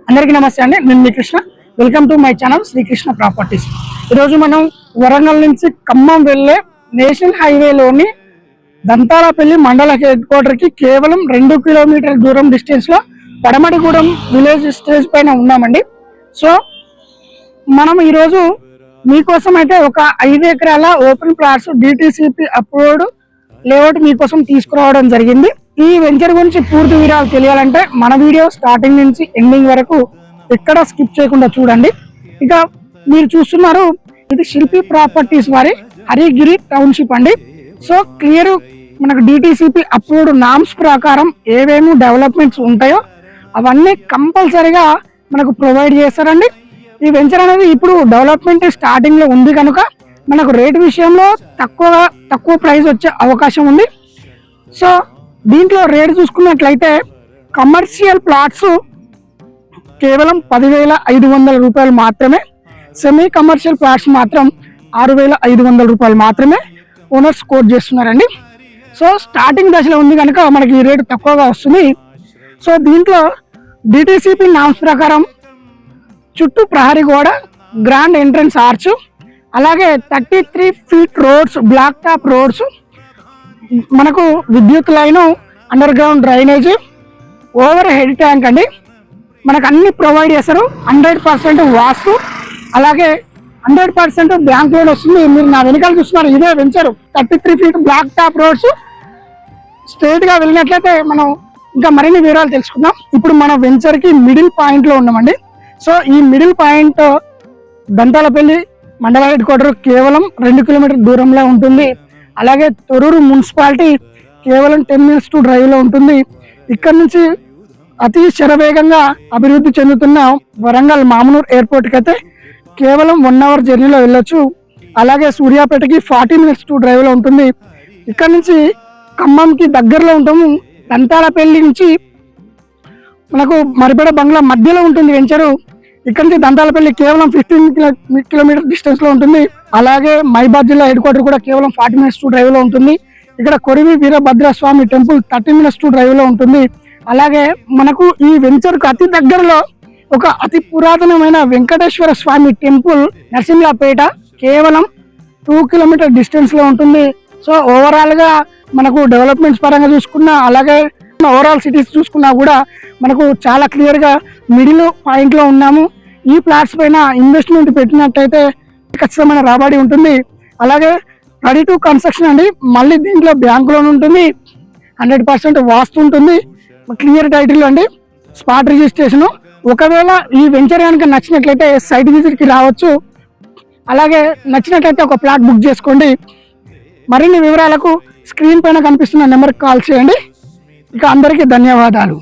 అందరికీ నమస్తే అండి. నేను మీ Krishna. Welcome to my channel Srikrishna properties. ఈరోజు మనం వరంగల్ నుంచి ఖమ్మం వెళ్ళే నేషనల్ హైవేలోని దంతాలపల్లి మండల హెడ్ క్వార్టర్కి కేవలం 2 కిలోమీటర్ల దూరం డిస్టెన్స్లో పడమటిగూడెం విలేజ్ స్టేజ్ పైన ఉన్నామండి. సో మనం ఈరోజు మీకోసం అయితే ఒక 5 ఎకరాల open plots DTCP approved layout మీకోసం తీసుకురావడం జరిగింది. ఈ వెంచర్ గురించి పూర్తి వివరాలు తెలియాలంటే మన వీడియో స్టార్టింగ్ నుంచి ఎండింగ్ వరకు ఎక్కడ స్కిప్ చేయకుండా చూడండి. ఇక మీరు చూస్తున్నారు, ఇది శిల్పి ప్రాపర్టీస్ వారి హరిగిరి టౌన్షిప్ అండి. సో క్లియర్ మనకు డిటిసిపి అప్రూవ్డ్ నామ్స్ ప్రకారం ఏవేమి డెవలప్మెంట్స్ ఉంటాయో అవన్నీ కంపల్సరీగా మనకు ప్రొవైడ్ చేస్తారండి. ఈ వెంచర్ అనేది ఇప్పుడు డెవలప్మెంట్ స్టార్టింగ్ లో ఉంది కనుక మనకు రేట్ విషయంలో తక్కువ ప్రైస్ వచ్చే అవకాశం ఉంది. సో దీంట్లో రేట్ చూసుకున్నట్లయితే కమర్షియల్ ప్లాట్స్ కేవలం 10,500 రూపాయలు మాత్రమే, సెమీ కమర్షియల్ ప్లాట్స్ మాత్రం 6,500 రూపాయలు మాత్రమే ఓనర్స్ కోట్ చేస్తున్నారండి. సో స్టార్టింగ్ దశలో ఉంది కనుక మనకి ఈ రేటు తక్కువగా వస్తుంది. సో దీంట్లో డిటిసిపి నామ్స్ ప్రకారం చుట్టూ ప్రహరీ గోడ, గ్రాండ్ ఎంట్రన్స్ ఆర్చ్, అలాగే 33 feet roads, black top roads, మనకు విద్యుత్ line, underground drainage, overhead tank అండి. మనకు అన్ని ప్రొవైడ్ చేస్తారు. 100% వాస్తు, అలాగే 100% బ్యాంక్ లోన్ వస్తుంది. మీరు నా వెనకాల చూస్తున్నారు, ఇదే venture 33 feet black top roads. Straight గా వెళ్ళినట్లయితే మనం ఇంకా మరిన్ని వివరాలు తెలుసుకుందాం. ఇప్పుడు మన వెంచర్ కి మిడిల్ పాయింట్ లో ఉన్నామండి. సో ఈ మిడిల్ పాయింట్ దంతాలపల్లి మండల హెడ్ క్వార్టర్ కేవలం 2 కిలోమీటర్ దూరంలో ఉంటుంది. అలాగే తొర్రూరు మున్సిపాలిటీ కేవలం 10 మినిట్స్ టు డ్రైవ్ లో ఉంటుంది. ఇక్కడ నుంచి అతి శరవేగంగా అభివృద్ధి చెందుతున్న వరంగల్ మామనూర్ ఎయిర్పోర్ట్కి అయితే కేవలం 1 అవర్ జర్నీలో వెళ్ళొచ్చు. అలాగే సూర్యాపేటకి 40 మినిట్స్ టు డ్రైవ్ లో ఉంటుంది. ఇక్కడ నుంచి ఖమ్మంకి దగ్గరలో ఉంటాము. దంతాలపల్లి నుంచి మనకు మరిపేడ బంగ్లా మధ్యలో ఉంటుంది వెంచరు. ఇక్కడ నుంచి దంతాలపల్లి కేవలం 15 కిలోమీటర్ డిస్టెన్స్ లో ఉంటుంది. అలాగే మైబాద్ జిల్లా హెడ్ క్వార్టర్ కూడా కేవలం 40 మినిట్స్ టు డ్రైవ్ లో ఉంటుంది. ఇక్కడ Korivi Veerabhadraswamy temple 30 minutes to drive లో ఉంటుంది. అలాగే మనకు ఈ వెంచర్ కు అతి దగ్గరలో ఒక అతి పురాతనమైన వెంకటేశ్వర స్వామి టెంపుల్ నరసింహపేట కేవలం 2 కిలోమీటర్ డిస్టెన్స్ లో ఉంటుంది. సో ఓవరాల్ గా మనకు డెవలప్మెంట్స్ పరంగా చూసుకున్నా, అలాగే ఓవరాల్ సిటీస్ చూసుకున్నా కూడా మనకు చాలా క్లియర్ గా మిడిల్ పాయింట్ లో ఉన్నాము. ఈ ప్లాట్స్ పైన ఇన్వెస్ట్మెంట్ పెట్టినట్టయితే ఖచ్చితమైన రాబడి ఉంటుంది. అలాగే రెడీ టు కన్స్ట్రక్షన్ అండి. మళ్ళీ దీంట్లో బ్యాంక్ లోన్ ఉంటుంది, 100% వాస్తు ఉంటుంది, క్లియర్ టైటిల్ అండి, స్పాట్ రిజిస్ట్రేషన్. ఒకవేళ ఈ వెంచర్ కనుక నచ్చినట్లయితే సైట్ విజిట్ కి రావచ్చు. అలాగే నచ్చినట్లయితే ఒక ప్లాట్ బుక్ చేసుకోండి. మరిన్ని వివరాలకు స్క్రీన్ పైన కనిపిస్తున్న నెంబర్కి కాల్ చేయండి. ఇక అందరికీ ధన్యవాదాలు.